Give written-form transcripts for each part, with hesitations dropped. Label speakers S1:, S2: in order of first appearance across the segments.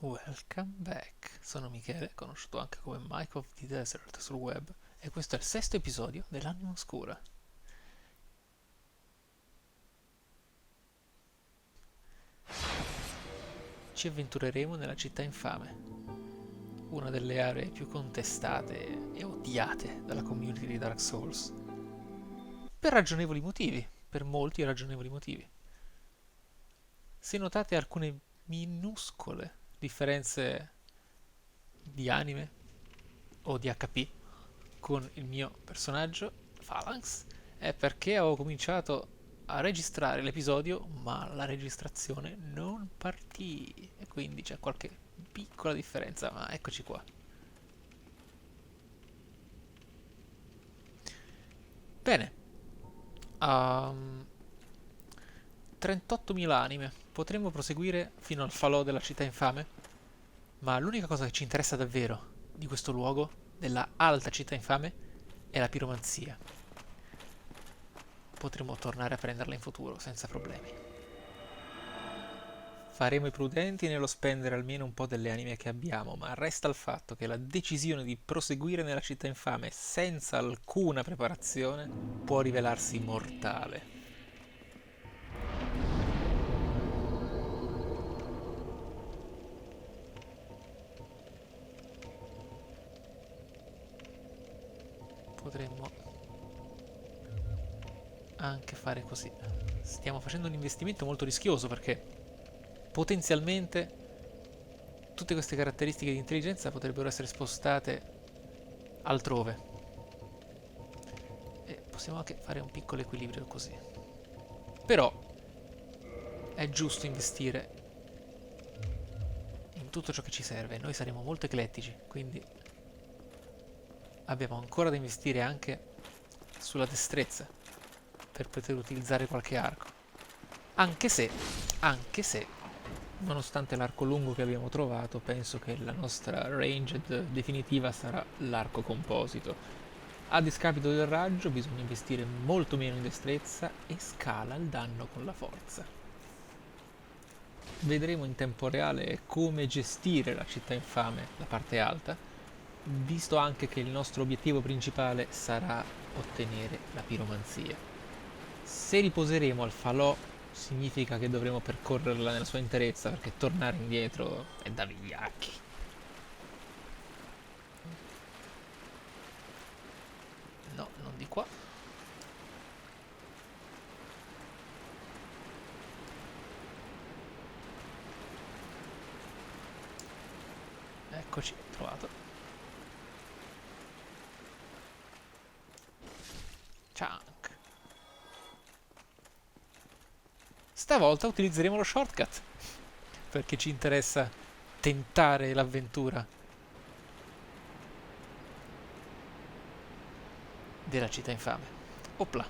S1: Welcome back, sono Michele, conosciuto anche come Mike of the Desert sul web, e questo è il sesto episodio dell'Anima Oscura. Ci avventureremo nella città infame, una delle aree più contestate e odiate dalla community di Dark Souls, per ragionevoli motivi, per molti ragionevoli motivi. Se notate alcune minuscole differenze di anime o di HP con il mio personaggio, Phalanx, è perché ho cominciato a registrare l'episodio, ma la registrazione non partì e quindi c'è qualche piccola differenza, ma eccoci qua. Bene, um, 38.000 anime. Potremmo proseguire fino al falò della città infame, ma l'unica cosa che ci interessa davvero di questo luogo, della alta città infame, è la piromanzia. Potremo tornare a prenderla in futuro senza problemi. Faremo i prudenti nello spendere almeno un po' delle anime che abbiamo, ma resta il fatto che la decisione di proseguire nella città infame senza alcuna preparazione può rivelarsi mortale. Potremmo anche fare così. Stiamo facendo un investimento molto rischioso perché potenzialmente tutte queste caratteristiche di intelligenza potrebbero essere spostate altrove. E possiamo anche fare un piccolo equilibrio così. Però è giusto investire in tutto ciò che ci serve. Noi saremo molto eclettici, quindi abbiamo ancora da investire anche sulla destrezza per poter utilizzare qualche arco. Anche se, anche se, nonostante l'arco lungo che abbiamo trovato, penso che la nostra ranged definitiva sarà l'arco composito. A discapito del raggio bisogna investire molto meno in destrezza e scala il danno con la forza. Vedremo in tempo reale come gestire la città infame, la parte alta, visto anche che il nostro obiettivo principale sarà ottenere la piromanzia. Se riposeremo al falò significa che dovremo percorrerla nella sua interezza perché tornare indietro è da vigliacchi. No, non di qua. Eccoci, trovato. Chunk. Stavolta utilizzeremo lo shortcut perché ci interessa tentare l'avventura della città infame. Opla.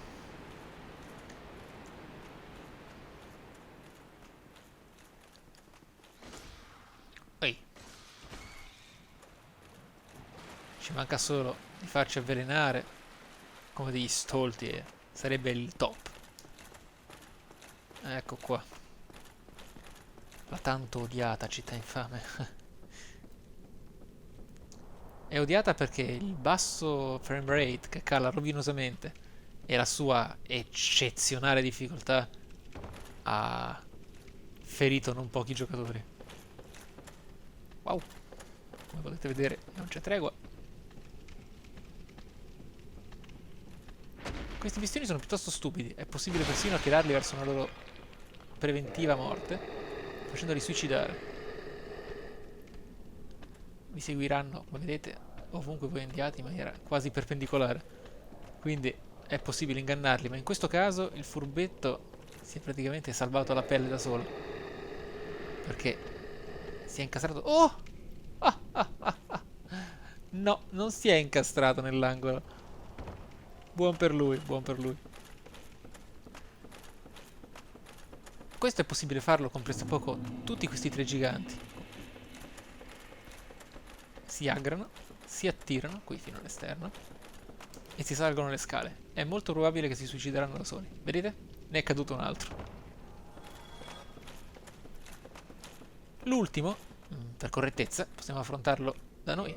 S1: Ehi, ci manca solo di farci avvelenare come degli stolti e sarebbe il top. Ecco qua. La tanto odiata città infame. È odiata perché il basso frame rate che cala rovinosamente e la sua eccezionale difficoltà ha ferito non pochi giocatori. Wow, come potete vedere non c'è tregua. Questi bestioni sono piuttosto stupidi, è possibile persino attirarli verso una loro preventiva morte, facendoli suicidare. Vi seguiranno, come vedete, ovunque voi andiate in maniera quasi perpendicolare. Quindi è possibile ingannarli, ma in questo caso il furbetto si è praticamente salvato la pelle da solo. Perché si è incastrato... Oh! Ah, ah, ah, ah. No, non si è incastrato nell'angolo. Buon per lui, buon per lui. Questo è possibile farlo con pressappoco tutti questi tre giganti. Si aggrano, si attirano qui fino all'esterno e si salgono le scale. È molto probabile che si suicideranno da soli. Vedete? Ne è caduto un altro. L'ultimo per correttezza, possiamo affrontarlo da noi.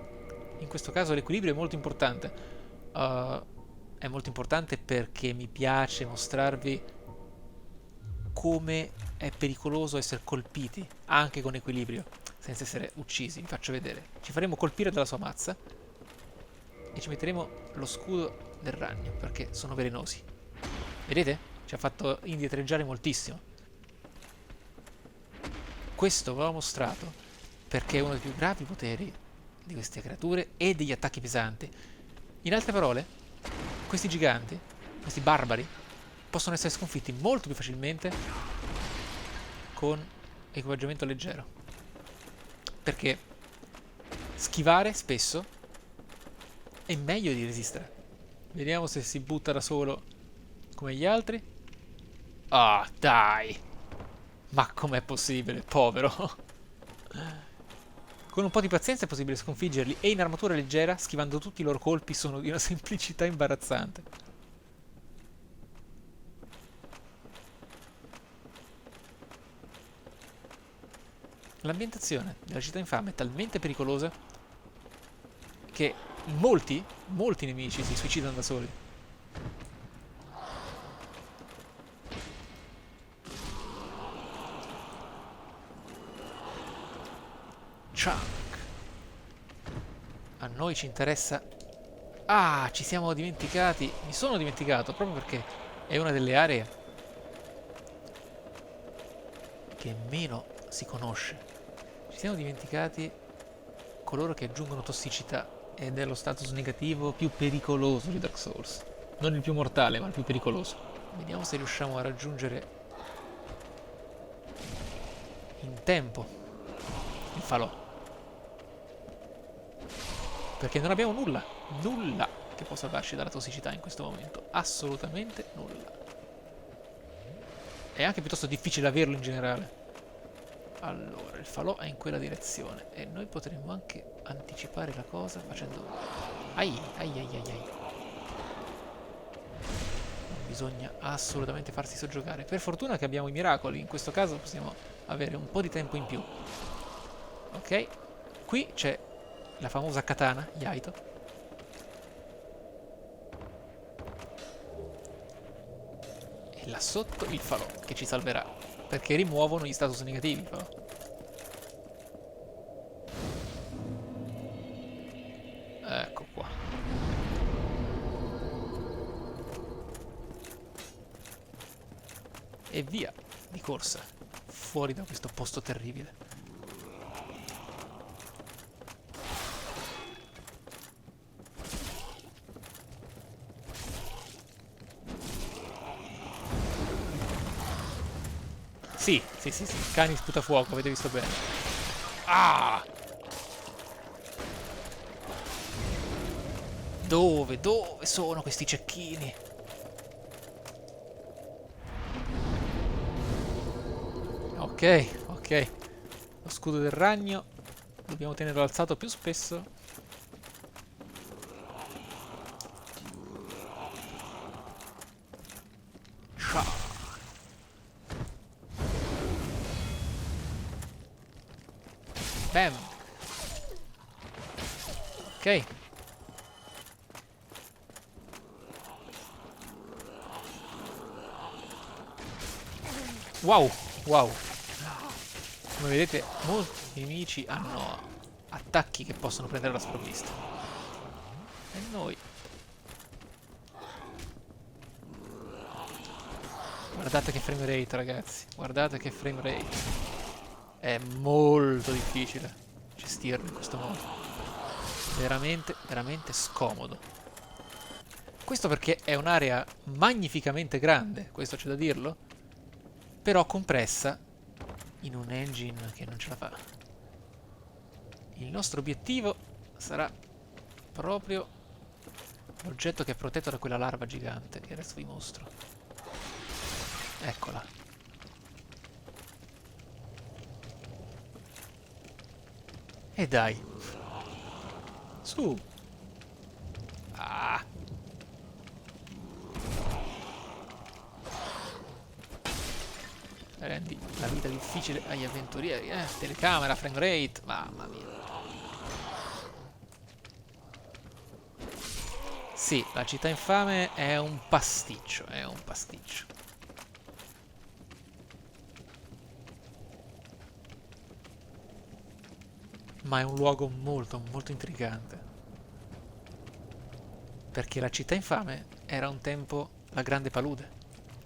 S1: In questo caso l'equilibrio è molto importante. È molto importante perché mi piace mostrarvi come è pericoloso essere colpiti, anche con equilibrio, senza essere uccisi. Vi faccio vedere. Ci faremo colpire dalla sua mazza e ci metteremo lo scudo del ragno, perché sono velenosi. Vedete? Ci ha fatto indietreggiare moltissimo. Questo ve l'ho mostrato perché è uno dei più gravi poteri di queste creature e degli attacchi pesanti. In altre parole, questi giganti, questi barbari, possono essere sconfitti molto più facilmente con equipaggiamento leggero. Perché schivare spesso è meglio di resistere. Vediamo se si butta da solo come gli altri. Ah, dai! Ma com'è possibile, povero? Con un po' di pazienza è possibile sconfiggerli e in armatura leggera, schivando tutti i loro colpi, sono di una semplicità imbarazzante. L'ambientazione della città infame è talmente pericolosa che molti nemici si suicidano da soli. Chunk. A noi ci interessa... Ah, ci siamo dimenticati. Mi sono dimenticato, proprio perché è una delle aree che meno si conosce. Ci siamo dimenticati coloro che aggiungono tossicità ed è lo status negativo più pericoloso di Dark Souls. Non il più mortale, ma il più pericoloso. Vediamo se riusciamo a raggiungere in tempo il falò. Perché non abbiamo nulla che possa salvarci dalla tossicità in questo momento. Assolutamente nulla. È anche piuttosto difficile averlo in generale. Allora, il falò è in quella direzione e noi potremmo anche anticipare la cosa facendo... Ai. Non bisogna assolutamente farsi soggiogare. Per fortuna che abbiamo i miracoli, in questo caso possiamo avere un po' di tempo in più. Ok, qui c'è la famosa katana, Yaito. E là sotto il falò, che ci salverà. Perché rimuovono gli status negativi, falò. Ecco qua. E via, di corsa. Fuori da questo posto terribile. Sì, cani sputafuoco, avete visto bene. Ah! Dove sono questi cecchini? Ok. Lo scudo del ragno. Dobbiamo tenerlo alzato più spesso. Bam! Ok. Wow! Come vedete, molti nemici hanno attacchi che possono prendere la sprovvista. E noi... Guardate che frame rate, ragazzi. Guardate che frame rate. È molto difficile gestirlo in questo modo. Veramente scomodo. Questo perché è un'area magnificamente grande, questo c'è da dirlo, però compressa in un engine che non ce la fa. Il nostro obiettivo sarà proprio l'oggetto che è protetto da quella larva gigante che adesso vi mostro. Eccola. E dai. Su. Ah. Rendi la vita difficile. difficile agli avventurieri, telecamera, frame rate, mamma mia. Sì, la città infame è un pasticcio, è un pasticcio. Ma è un luogo molto, molto intrigante. Perché la città infame era un tempo la grande palude.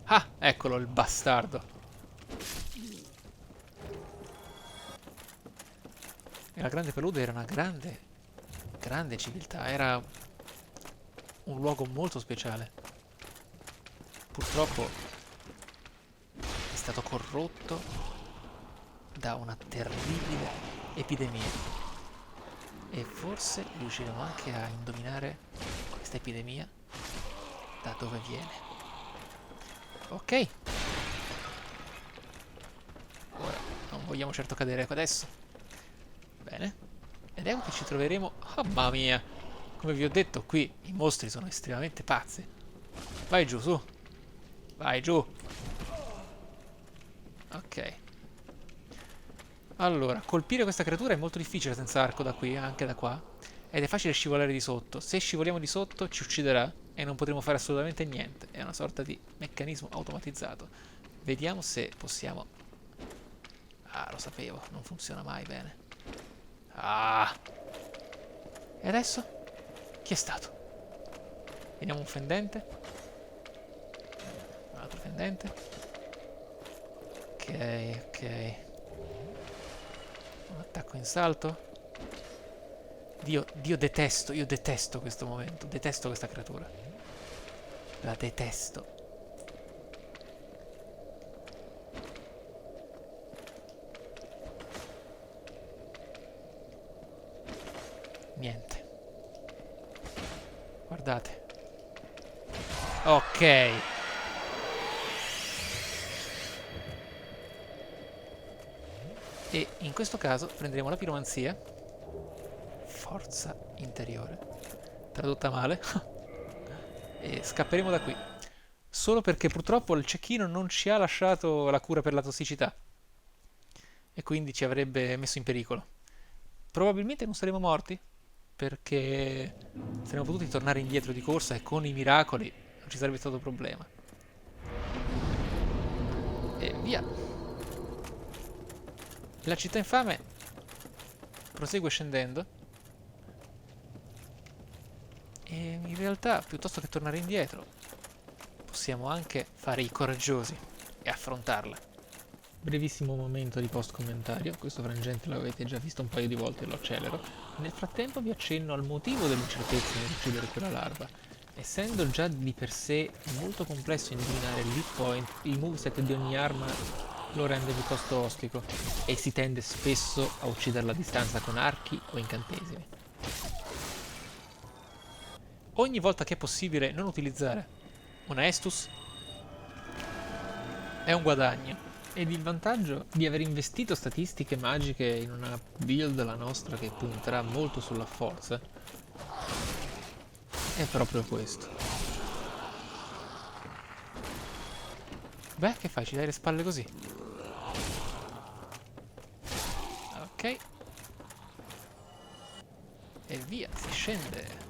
S1: Ah, eccolo il bastardo. E la grande palude era una grande, grande civiltà, era un luogo molto speciale. Purtroppo è stato corrotto da una terribile epidemia. E forse riusciremo anche a indovinare questa epidemia da dove viene. Ok, ora non vogliamo certo cadere adesso. Bene. Ed ecco che ci troveremo. Oh, mamma mia! Come vi ho detto, qui i mostri sono estremamente pazzi. Vai giù, su. Vai giù. Ok. Allora, colpire questa creatura è molto difficile senza arco da qui, anche da qua. Ed è facile scivolare di sotto. Se scivoliamo di sotto ci ucciderà e non potremo fare assolutamente niente. È una sorta di meccanismo automatizzato. Vediamo se possiamo... Ah, lo sapevo, non funziona mai bene. Ah! E adesso? Chi è stato? Vediamo un fendente. Un altro fendente. Ok, ok. Un attacco in salto. Dio, io detesto questo momento. Detesto questa creatura. La detesto. Niente. Guardate. Ok. E in questo caso prenderemo la piromanzia. Forza interiore. Tradotta male. E scapperemo da qui. Solo perché purtroppo il cecchino non ci ha lasciato la cura per la tossicità. E quindi ci avrebbe messo in pericolo. Probabilmente non saremo morti, perché saremmo potuti tornare indietro di corsa e con i miracoli non ci sarebbe stato problema. E via. La città infame prosegue scendendo. E in realtà, piuttosto che tornare indietro, possiamo anche fare i coraggiosi e affrontarla. Brevissimo momento di post commentario, questo frangente l'avete già visto un paio di volte, lo accelero. Nel frattempo vi accenno al motivo dell'incertezza nell'uccidere quella larva. Essendo già di per sé molto complesso indovinare l'hit point, il moveset di ogni arma lo rende piuttosto ostico e si tende spesso a ucciderla a distanza con archi o incantesimi. Ogni volta che è possibile non utilizzare una Estus è un guadagno. Ed il vantaggio di aver investito statistiche magiche in una build la nostra che punterà molto sulla forza è proprio questo. Beh, che fai? Ci dai le spalle così? Ok. E via, si scende.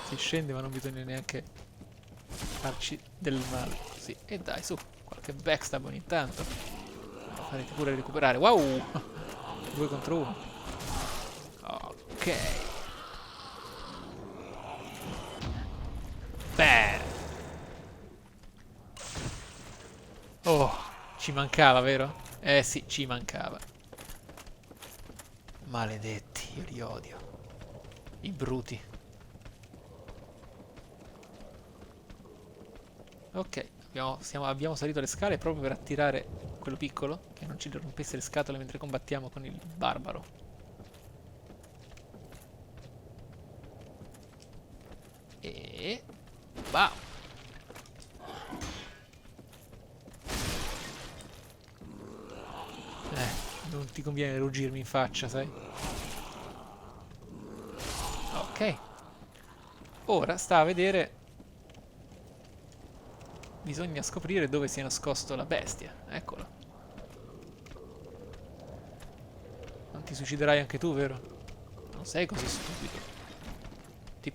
S1: Si scende ma non bisogna neanche farci del male così. E dai, su, qualche backstab ogni tanto. Lo farete pure recuperare. Wow! 2 contro 1. Ok. Beh. Oh, ci mancava, vero? Eh sì, ci mancava. Maledetti, io li odio. I bruti. Ok, abbiamo salito le scale proprio per attirare quello piccolo, che non ci rompesse le scatole mentre combattiamo con il barbaro. E... Wow! Non ti conviene ruggirmi in faccia, sai? Ok. Ora sta a vedere. Bisogna scoprire dove si è nascosto la bestia. Eccolo. Non ti suiciderai anche tu, vero? Non sei così stupido. Ti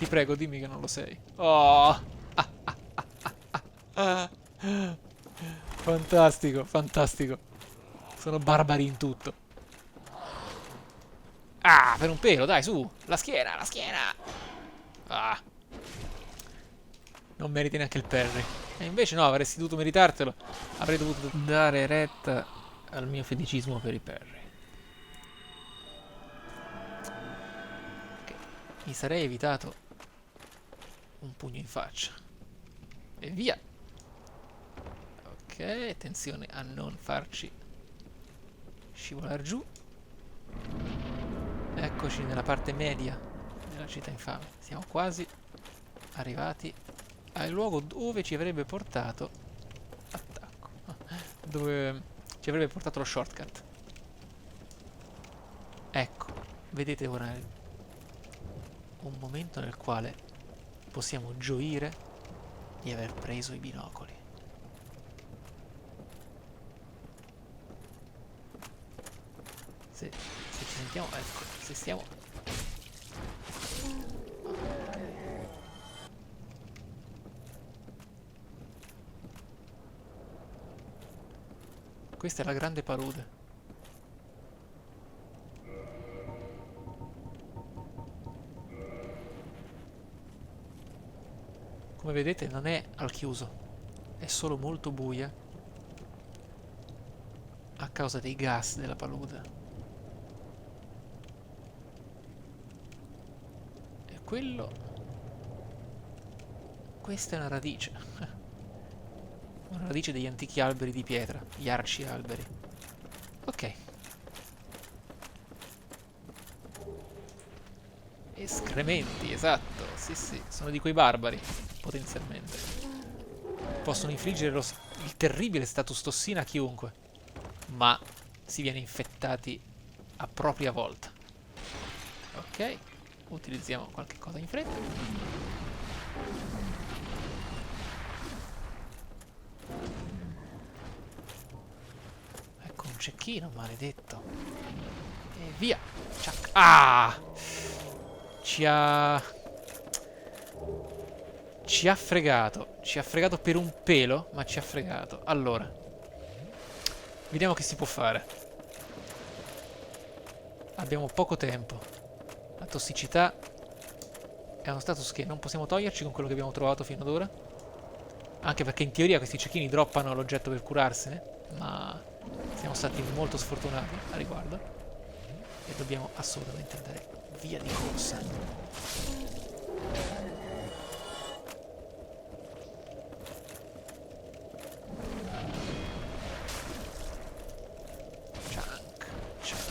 S1: prego, dimmi che non lo sei. Oh! Ah. Fantastico, fantastico. Sono barbari in tutto. Ah, per un pelo, dai, su. La schiena, la schiena. Ah. Non meriti neanche il parry. E invece no, avresti dovuto meritartelo. Avrei dovuto dare retta al mio feticismo per i parry. Ok. Mi sarei evitato un pugno in faccia. E via. Ok, attenzione a non farci scivolare giù. Eccoci nella parte media della città infame. Siamo quasi arrivati al luogo dove ci avrebbe portato attacco. Dove ci avrebbe portato lo shortcut. Ecco, vedete ora un momento nel quale possiamo gioire di aver preso i binocoli. Se ci sentiamo, ecco, se stiamo. Questa è la grande palude. Come vedete non è al chiuso, è solo molto buia a causa dei gas della palude. E questa è una radice. Una radice degli antichi alberi di pietra, gli arci alberi. Ok. Escrementi, esatto. Sì, sì, sono di quei barbari, potenzialmente. Possono infliggere il terribile status tossina a chiunque, ma si viene infettati a propria volta. Ok, utilizziamo qualche cosa in fretta. Ecco un cecchino, maledetto. E via. Ciac. Ah! Ci ha... Ci ha fregato. Ci ha fregato per un pelo, ma ci ha fregato. Allora. Vediamo che si può fare. Abbiamo poco tempo. La tossicità è uno status che non possiamo toglierci con quello che abbiamo trovato fino ad ora. Anche perché in teoria questi cecchini droppano l'oggetto per curarsene, ma siamo stati molto sfortunati a riguardo. E dobbiamo assolutamente andare via di corsa. Chunk, chunk.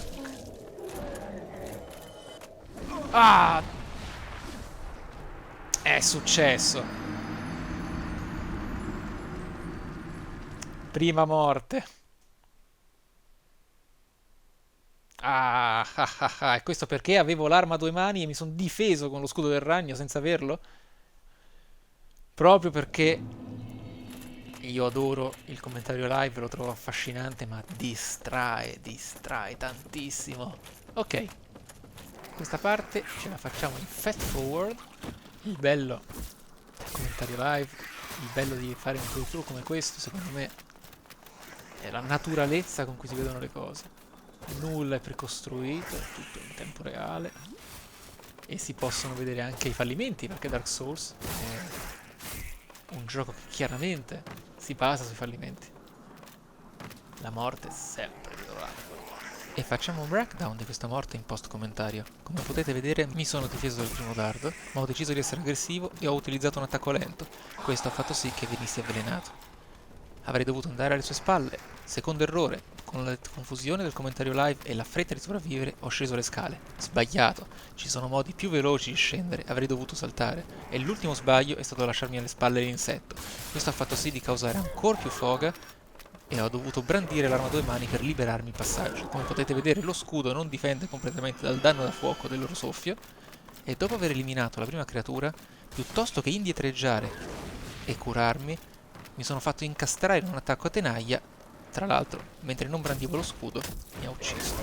S1: Ah! È successo. Prima morte. Ah, ah, ah, ah. E questo perché avevo l'arma a due mani e mi sono difeso con lo scudo del ragno senza averlo? Proprio perché io adoro il commentario live, lo trovo affascinante, ma distrae tantissimo. Ok, questa parte ce la facciamo in fast forward. Il bello del commentario live, il bello di fare un playthrough come questo, secondo me, è la naturalezza con cui si vedono le cose. Nulla è precostruito, è tutto in tempo reale. E si possono vedere anche i fallimenti, perché Dark Souls è un gioco che chiaramente si basa sui fallimenti. La morte è sempre ritrovata. E facciamo un breakdown di questa morte in post commentario. Come potete vedere mi sono difeso dal primo dardo, ma ho deciso di essere aggressivo e ho utilizzato un attacco lento. Questo ha fatto sì che venissi avvelenato. Avrei dovuto andare alle sue spalle. Secondo errore, con la confusione del commentario live e la fretta di sopravvivere, ho sceso le scale. Sbagliato. Ci sono modi più veloci di scendere, avrei dovuto saltare. E l'ultimo sbaglio è stato lasciarmi alle spalle l'insetto. Questo ha fatto sì di causare ancora più foga e ho dovuto brandire l'arma a due mani per liberarmi il passaggio. Come potete vedere lo scudo non difende completamente dal danno da fuoco del loro soffio, E dopo aver eliminato la prima creatura, piuttosto che indietreggiare e curarmi, mi sono fatto incastrare in un attacco a tenaglia. Tra l'altro, mentre non brandivo lo scudo, mi ha ucciso.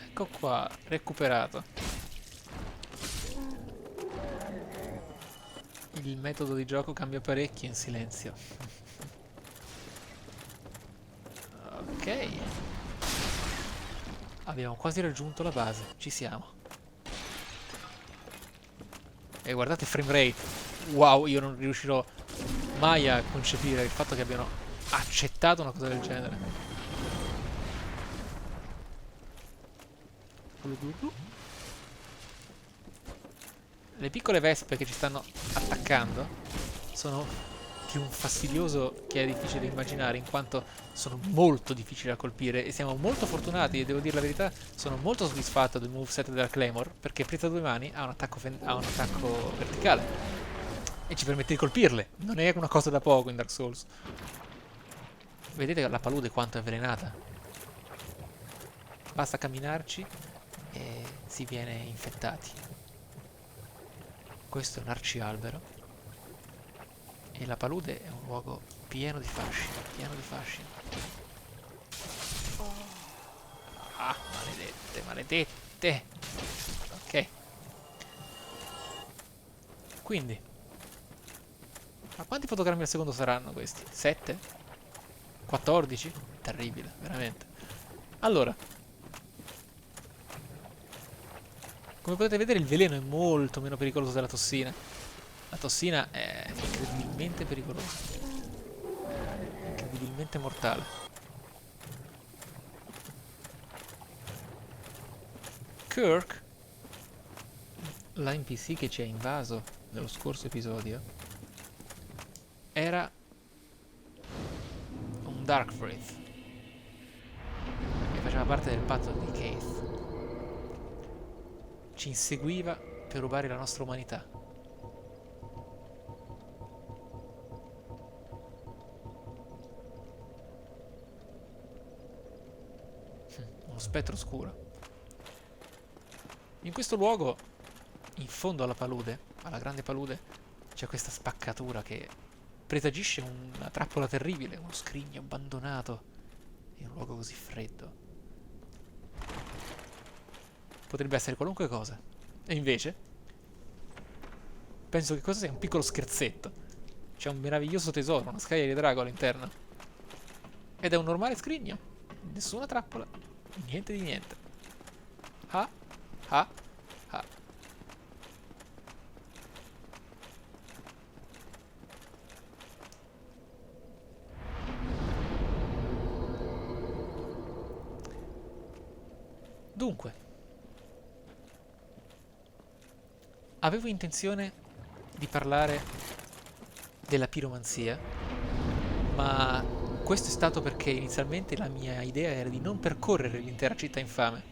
S1: Ecco qua, recuperato. Il metodo di gioco cambia parecchio in silenzio. Ok. Abbiamo quasi raggiunto la base, ci siamo. E guardate il frame rate. Wow, io non riuscirò mai a concepire il fatto che abbiano accettato una cosa del genere. Glu glu glu. Le piccole vespe che ci stanno attaccando sono più un fastidioso che è difficile immaginare, in quanto sono molto difficili da colpire e siamo molto fortunati, e devo dire la verità, sono molto soddisfatto del moveset della Claymore, perché presa a due mani ha un attacco verticale e ci permette di colpirle. Non è una cosa da poco in Dark Souls. Vedete la palude quanto è avvelenata? Basta camminarci e si viene infettati. Questo è un arcialbero e la palude è un luogo pieno di fascino, pieno di fascino. Ah, maledette, maledette. Ok. Quindi, ma quanti fotogrammi al secondo saranno questi? 7? 14? Terribile, veramente. Allora, come potete vedere il veleno è molto meno pericoloso della tossina. La tossina è incredibilmente pericolosa, incredibilmente mortale. Kirk, la NPC che ci ha invaso nello scorso episodio, era un Darkbreath che faceva parte del patto di Keith. Ci inseguiva per rubare la nostra umanità. Uno spettro oscuro. In questo luogo, in fondo alla palude, alla grande palude, c'è questa spaccatura che presagisce una trappola terribile, uno scrigno abbandonato in un luogo così freddo. Potrebbe essere qualunque cosa. E invece, penso che questo sia un piccolo scherzetto. C'è un meraviglioso tesoro, una scaglia di drago all'interno. Ed è un normale scrigno. Nessuna trappola. Niente di niente. Ah, ah, ah. Dunque, avevo intenzione di parlare della piromanzia, ma questo è stato perché inizialmente la mia idea era di non percorrere l'intera città infame,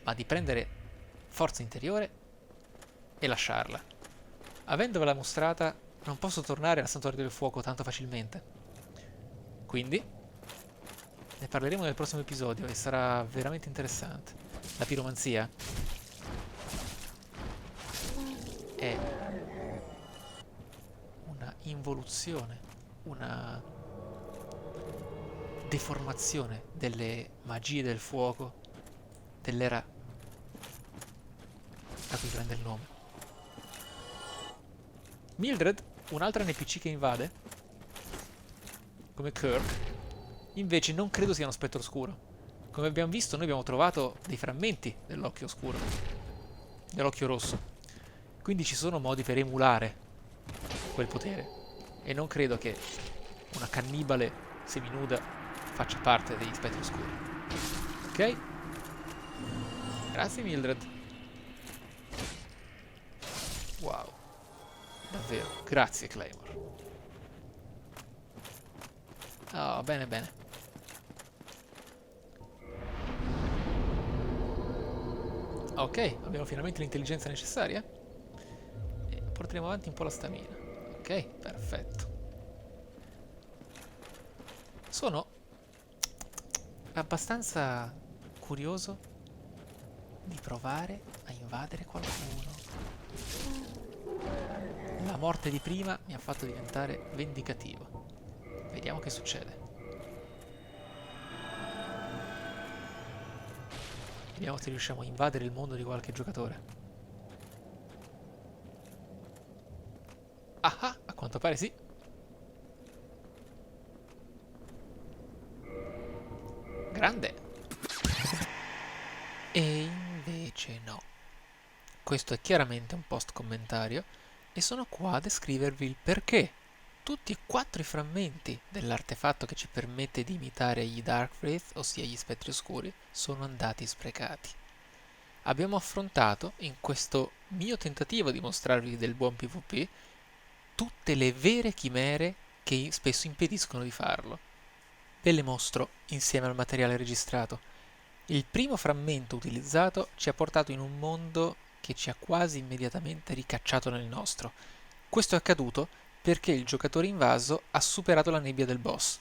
S1: ma di prendere forza interiore e lasciarla. Avendovela mostrata, non posso tornare al Santuario del Fuoco tanto facilmente. Quindi, ne parleremo nel prossimo episodio e sarà veramente interessante. La piromanzia è una involuzione, una deformazione delle magie del fuoco dell'era da cui prende il nome. Mildred, un'altra NPC che invade, come Kirk, invece non credo sia uno spettro oscuro. Come abbiamo visto, noi abbiamo trovato dei frammenti dell'occhio oscuro, dell'occhio rosso. Quindi ci sono modi per emulare quel potere. E non credo che una cannibale seminuda faccia parte degli spettri oscuri. Ok? Grazie Mildred. Wow. Davvero. Grazie Claymore. Oh, bene bene. Ok, abbiamo finalmente l'intelligenza necessaria. E porteremo avanti un po' la stamina. Ok, perfetto. Sono abbastanza curioso di provare a invadere qualcuno. La morte di prima mi ha fatto diventare vendicativo. Vediamo che succede. Vediamo se riusciamo a invadere il mondo di qualche giocatore. Ah, a quanto pare sì. Grande. E invece no. Questo è chiaramente un post commentario e sono qua a descrivervi il perché tutti e 4 i frammenti dell'artefatto che ci permette di imitare gli Darkwraith, ossia gli spettri oscuri, sono andati sprecati. Abbiamo affrontato, in questo mio tentativo di mostrarvi del buon PvP, tutte le vere chimere che spesso impediscono di farlo. Ve le mostro insieme al materiale registrato. Il primo frammento utilizzato ci ha portato in un mondo che ci ha quasi immediatamente ricacciato nel nostro. Questo è accaduto perché il giocatore invaso ha superato la nebbia del boss.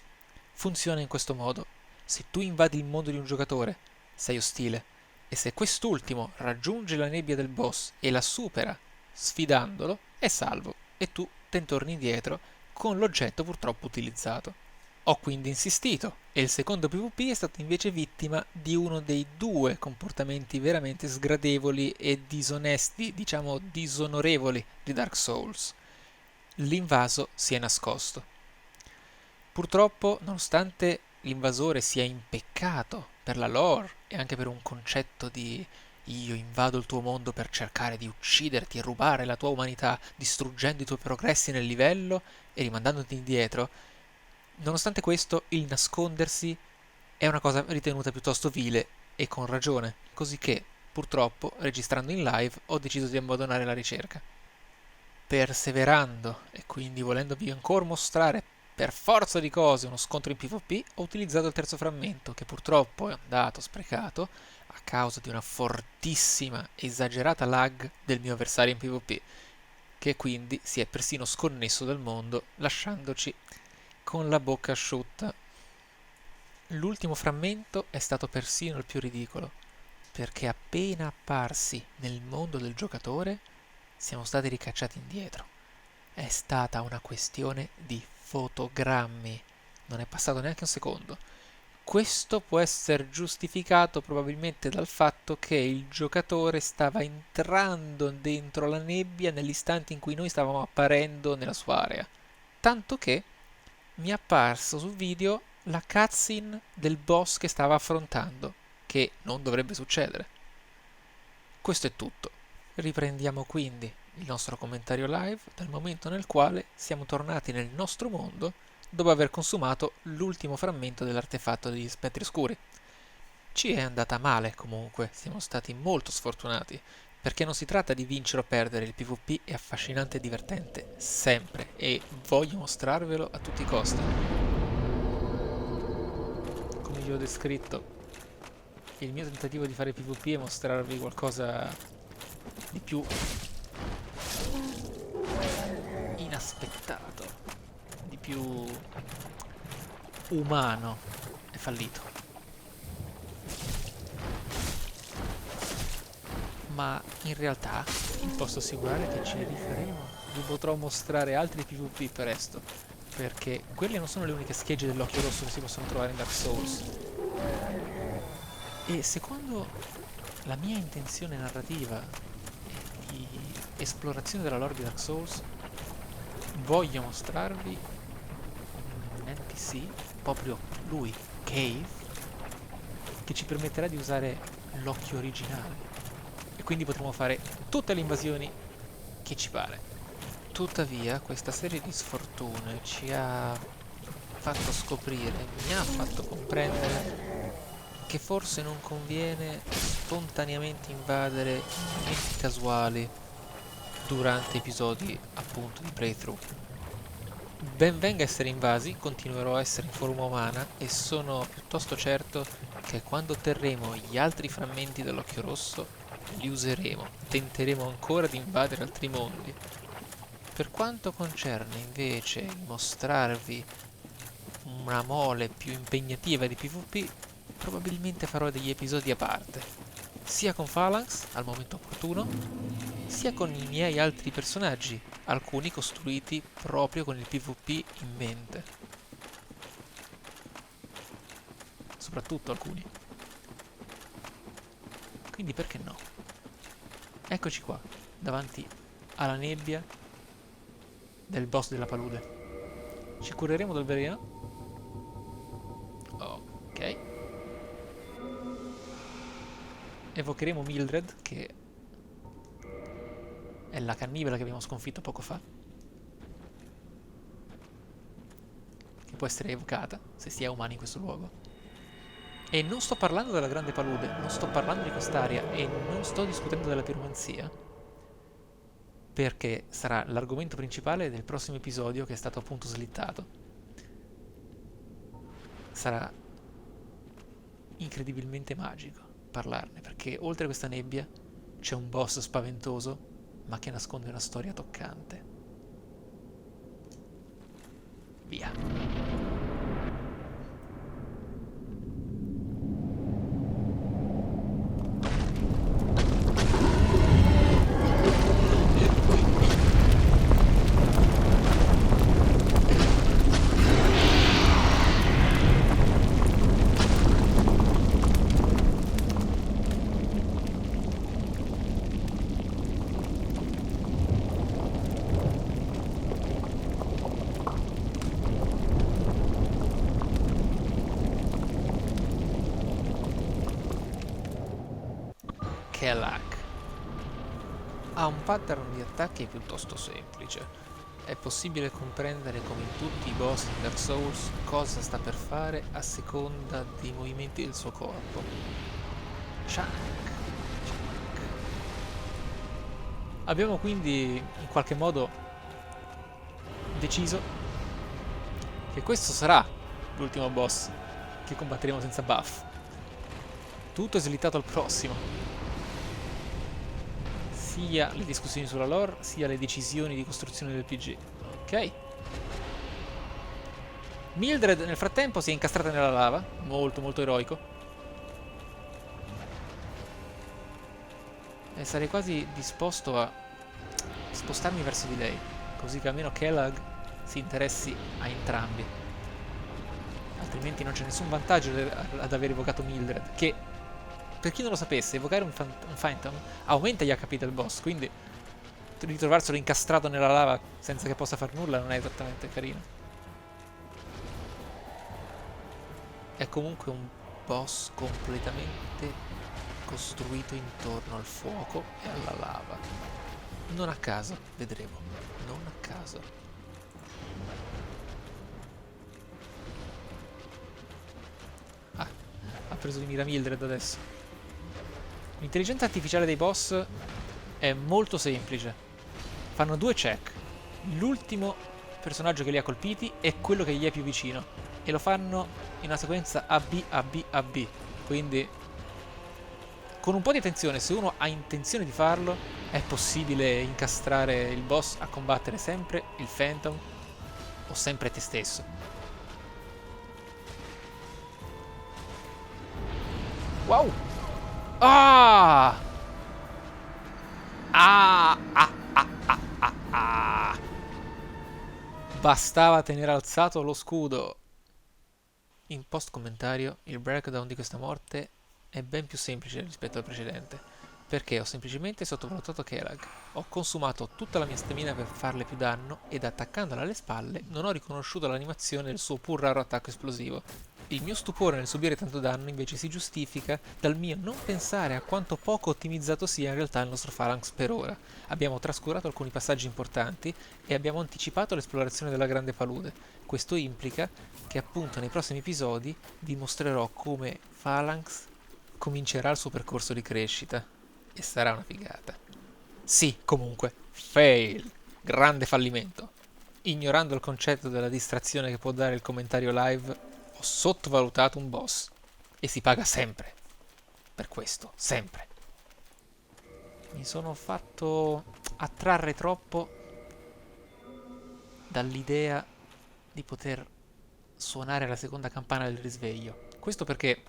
S1: Funziona in questo modo: se tu invadi il mondo di un giocatore, sei ostile, e se quest'ultimo raggiunge la nebbia del boss e la supera sfidandolo, è salvo e tu te ne torni indietro con l'oggetto purtroppo utilizzato. Ho quindi insistito e il secondo PvP è stato invece vittima di uno dei 2 comportamenti veramente sgradevoli e disonesti, diciamo disonorevoli di Dark Souls. L'invaso si è nascosto. Purtroppo, nonostante l'invasore sia impeccato per la lore e anche per un concetto di io invado il tuo mondo per cercare di ucciderti e rubare la tua umanità, distruggendo i tuoi progressi nel livello e rimandandoti indietro, nonostante questo, il nascondersi è una cosa ritenuta piuttosto vile e con ragione, cosicché, purtroppo, registrando in live, ho deciso di abbandonare la ricerca. Perseverando e quindi volendovi ancora mostrare per forza di cose uno scontro in PvP, ho utilizzato il terzo frammento, che purtroppo è andato sprecato a causa di una fortissima, esagerata lag del mio avversario in PvP, che quindi si è persino sconnesso dal mondo, lasciandoci con la bocca asciutta. L'ultimo frammento è stato persino il più ridicolo, perché appena apparsi nel mondo del giocatore siamo stati ricacciati indietro. È stata una questione di fotogrammi, non è passato neanche un secondo. Questo può essere giustificato probabilmente dal fatto che il giocatore stava entrando dentro la nebbia nell'istante in cui noi stavamo apparendo nella sua area. Tanto che mi è apparso sul video la cutscene del boss che stava affrontando, che non dovrebbe succedere. Questo è tutto. Riprendiamo quindi il nostro commentario live dal momento nel quale siamo tornati nel nostro mondo dopo aver consumato l'ultimo frammento dell'artefatto degli spettri oscuri. Ci è andata male comunque, siamo stati molto sfortunati, perché non si tratta di vincere o perdere, il PvP è affascinante e divertente, sempre, e voglio mostrarvelo a tutti i costi. Come vi ho descritto, il mio tentativo di fare PvP è mostrarvi qualcosa di più inaspettato, di più umano. È fallito. Ma in realtà vi posso assicurare che ci rifaremo. Vi potrò mostrare altri PvP presto, perché quelle non sono le uniche schegge dell'occhio rosso che si possono trovare in Dark Souls. E secondo la mia intenzione narrativa e di esplorazione della lore di Dark Souls, voglio mostrarvi un NPC, proprio lui, Cave, che ci permetterà di usare l'occhio originale e quindi potremo fare tutte le invasioni che ci pare. Tuttavia, questa serie di sfortune ci ha fatto scoprire, mi ha fatto comprendere che forse non conviene spontaneamente invadere momenti casuali durante episodi appunto di playthrough. Ben venga essere invasi, continuerò a essere in forma umana e sono piuttosto certo che quando otterremo gli altri frammenti dell'occhio rosso li useremo, tenteremo ancora di invadere altri mondi. Per quanto concerne invece il mostrarvi una mole più impegnativa di PvP, probabilmente farò degli episodi a parte. sia con Phalanx al momento opportuno, sia con i miei altri personaggi, alcuni costruiti proprio con il PvP in mente. Soprattutto alcuni. Quindi perché no? Eccoci qua, davanti alla nebbia del boss della palude. Ci cureremo del veleno. Ok. Evocheremo Mildred, che è la cannibala che abbiamo sconfitto poco fa. Che può essere evocata, se si è umani in questo luogo. E non sto parlando della grande palude, non sto parlando di quest'area e non sto discutendo della piromanzia, perché sarà l'argomento principale del prossimo episodio che è stato appunto slittato. Sarà incredibilmente magico parlarne, perché oltre a questa nebbia c'è un boss spaventoso, ma che nasconde una storia toccante. Via. Kelak ha un pattern di attacchi piuttosto semplice. È possibile comprendere come in tutti i boss di Dark Souls cosa sta per fare a seconda dei movimenti del suo corpo. Chunk, chunk. Abbiamo quindi in qualche modo deciso che questo sarà l'ultimo boss che combatteremo senza buff. Tutto è slittato al prossimo. Sia le discussioni sulla lore, sia le decisioni di costruzione del PG. Ok? Mildred nel frattempo si è incastrata nella lava, molto molto eroico. E sarei quasi disposto a spostarmi verso di lei, così che almeno Kellag si interessi a entrambi. Altrimenti non c'è nessun vantaggio ad aver evocato Mildred, che, per chi non lo sapesse, evocare un Phantom aumenta gli HP del boss, quindi ritrovarselo incastrato nella lava senza che possa far nulla non è esattamente carino. È comunque un boss completamente costruito intorno al fuoco e alla lava. Non a caso, vedremo. Non a caso. Ah, ha preso di mira Mildred adesso. L'intelligenza artificiale dei boss è molto semplice. Fanno due check. L'ultimo personaggio che li ha colpiti è quello che gli è più vicino. E lo fanno in una sequenza AB, AB, AB. Quindi, con un po' di attenzione, se uno ha intenzione di farlo, è possibile incastrare il boss a combattere sempre il Phantom o sempre te stesso. Wow! Ah! Ah! Ah! Ah! Ah! Ah! Ah! Bastava tenere alzato lo scudo. In post commentario, il breakdown di questa morte è ben più semplice rispetto al precedente, perché ho semplicemente sottovalutato Kelag. Ho consumato tutta la mia stamina per farle più danno ed attaccandola alle spalle non ho riconosciuto l'animazione del suo pur raro attacco esplosivo. Il mio stupore nel subire tanto danno invece si giustifica dal mio non pensare a quanto poco ottimizzato sia in realtà il nostro Phalanx per ora. Abbiamo trascurato alcuni passaggi importanti e abbiamo anticipato l'esplorazione della grande palude. Questo implica che appunto nei prossimi episodi vi mostrerò come Phalanx comincerà il suo percorso di crescita e sarà una figata. Sì, comunque, fail, grande fallimento. Ignorando il concetto della distrazione che può dare il commentario live, ho sottovalutato un boss e si paga sempre. Per questo, sempre. Mi sono fatto attrarre troppo dall'idea di poter suonare la seconda campana del risveglio. Questo perché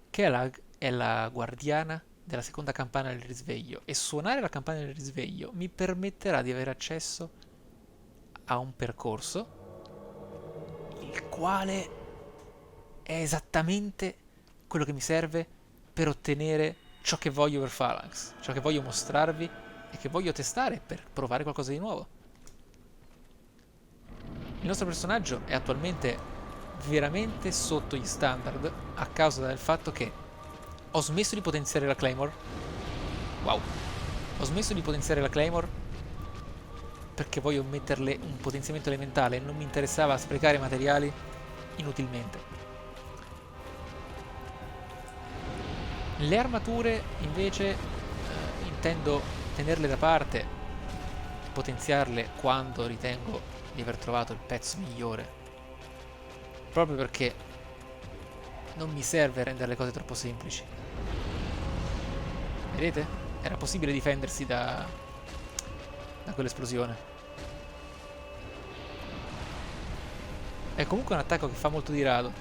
S1: Kelag è la guardiana della seconda campana del risveglio e suonare la campana del risveglio mi permetterà di avere accesso a un percorso il quale è esattamente quello che mi serve per ottenere ciò che voglio per Phalanx, ciò che voglio mostrarvi e che voglio testare per provare qualcosa di nuovo. Il nostro personaggio è attualmente veramente sotto gli standard a causa del fatto che ho smesso di potenziare la Claymore. Wow. Ho smesso di potenziare la Claymore perché voglio metterle un potenziamento elementale e non mi interessava sprecare materiali inutilmente. Le armature invece intendo tenerle da parte, potenziarle quando ritengo di aver trovato il pezzo migliore, proprio perché non mi serve rendere le cose troppo semplici. Vedete? Era possibile difendersi da quell'esplosione. È comunque un attacco che fa molto di rado.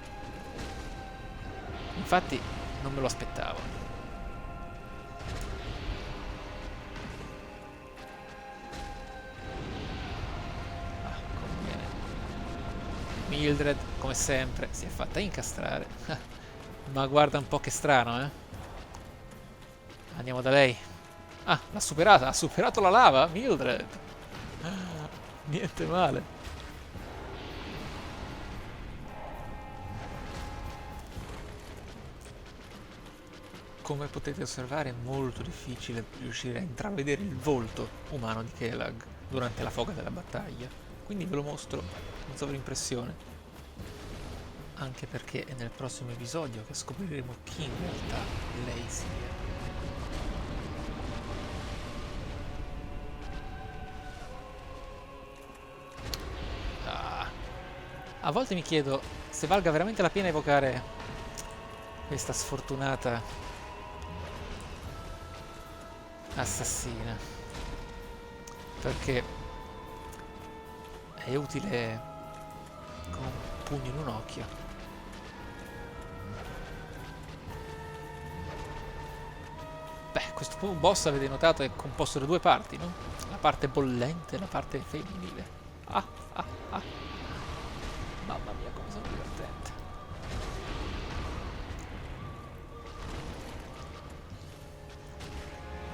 S1: Infatti non me lo aspettavo. Ah, conviene. Mildred, come sempre, si è fatta incastrare. Ma guarda un po' che strano, eh? Andiamo da lei. Ah, l'ha superata, ha superato la lava, Mildred. Niente male. Come potete osservare è molto difficile riuscire a intravedere il volto umano di Kelag durante la foga della battaglia, quindi ve lo mostro in sovrimpressione, anche perché è nel prossimo episodio che scopriremo chi in realtà lei sia. Ah. A volte mi chiedo se valga veramente la pena evocare questa sfortunata assassina, perché è utile con un pugno in un occhio. Beh, questo boss avete notato è composto da due parti, no? La parte bollente e la parte femminile. Ah, ah, ah. Mamma mia, come sono divertente.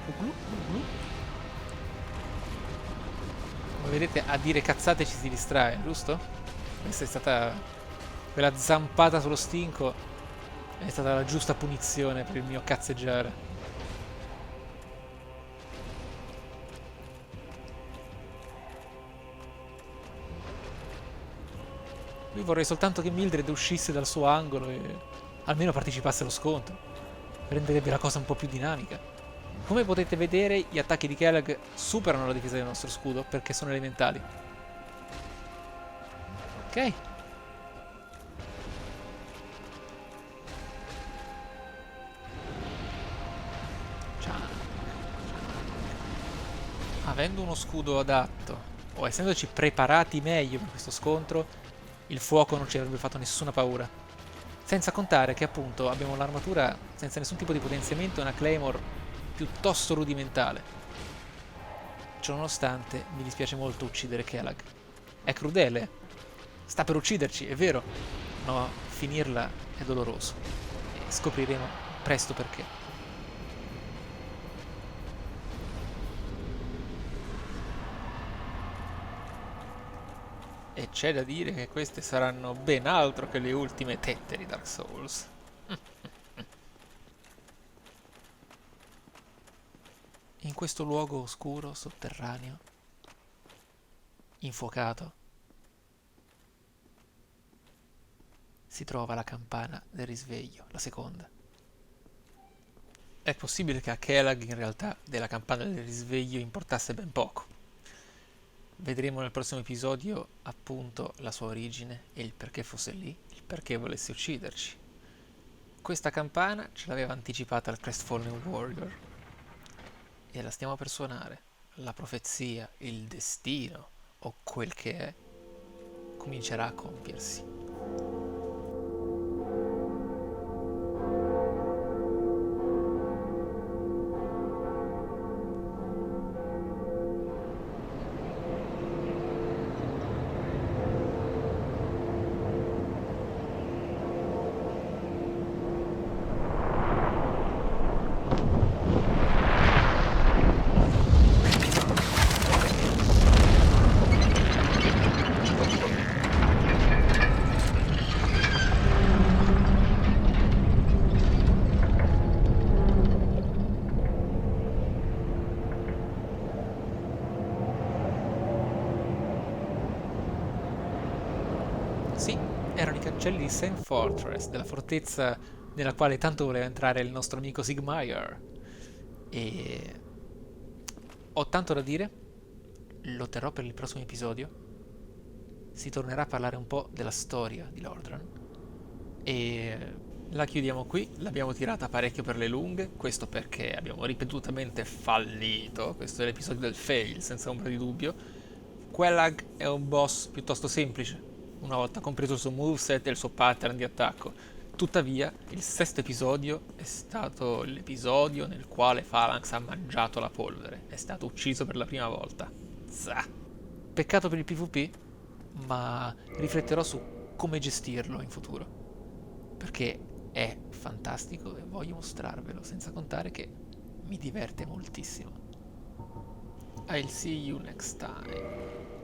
S1: Uglu, uglu. Come vedete, a dire cazzate ci si distrae, giusto? Questa è stata quella zampata sullo stinco, è stata la giusta punizione per il mio cazzeggiare. Qui vorrei soltanto che Mildred uscisse dal suo angolo e almeno partecipasse allo scontro. Renderebbe la cosa un po' più dinamica. Come potete vedere, gli attacchi di Kelag superano la difesa del nostro scudo perché sono elementali. Ok. Avendo uno scudo adatto, o essendoci preparati meglio per questo scontro, il fuoco non ci avrebbe fatto nessuna paura. Senza contare che appunto abbiamo l'armatura senza nessun tipo di potenziamento e una Claymore piuttosto rudimentale. Ciononostante, mi dispiace molto uccidere Kelag. È crudele, sta per ucciderci, è vero, ma finirla è doloroso. E scopriremo presto perché. E c'è da dire che queste saranno ben altro che le ultime tette di Dark Souls. In questo luogo oscuro, sotterraneo, infuocato, si trova la campana del risveglio, la seconda. È possibile che a Kelag in realtà della campana del risveglio importasse ben poco. Vedremo nel prossimo episodio appunto la sua origine e il perché fosse lì, il perché volesse ucciderci. Questa campana ce l'aveva anticipata il Crestfallen Warrior e la stiamo per suonare. La profezia, il destino o quel che è comincerà a compiersi. Sì, erano i cancelli di Saint Fortress, della fortezza nella quale tanto voleva entrare il nostro amico Sigmire. E ho tanto da dire, lo terrò per il prossimo episodio. Si tornerà a parlare un po' della storia di Lordran. E la chiudiamo qui, l'abbiamo tirata parecchio per le lunghe, questo perché abbiamo ripetutamente fallito, questo è l'episodio del fail, senza ombra di dubbio. Quellag è un boss piuttosto semplice, una volta compreso il suo moveset e il suo pattern di attacco. Tuttavia, il sesto episodio è stato l'episodio nel quale Phalanx ha mangiato la polvere, è stato ucciso per la prima volta. Zah. Peccato per il PvP, ma rifletterò su come gestirlo in futuro, perché è fantastico e voglio mostrarvelo, senza contare che mi diverte moltissimo. I'll see you next time.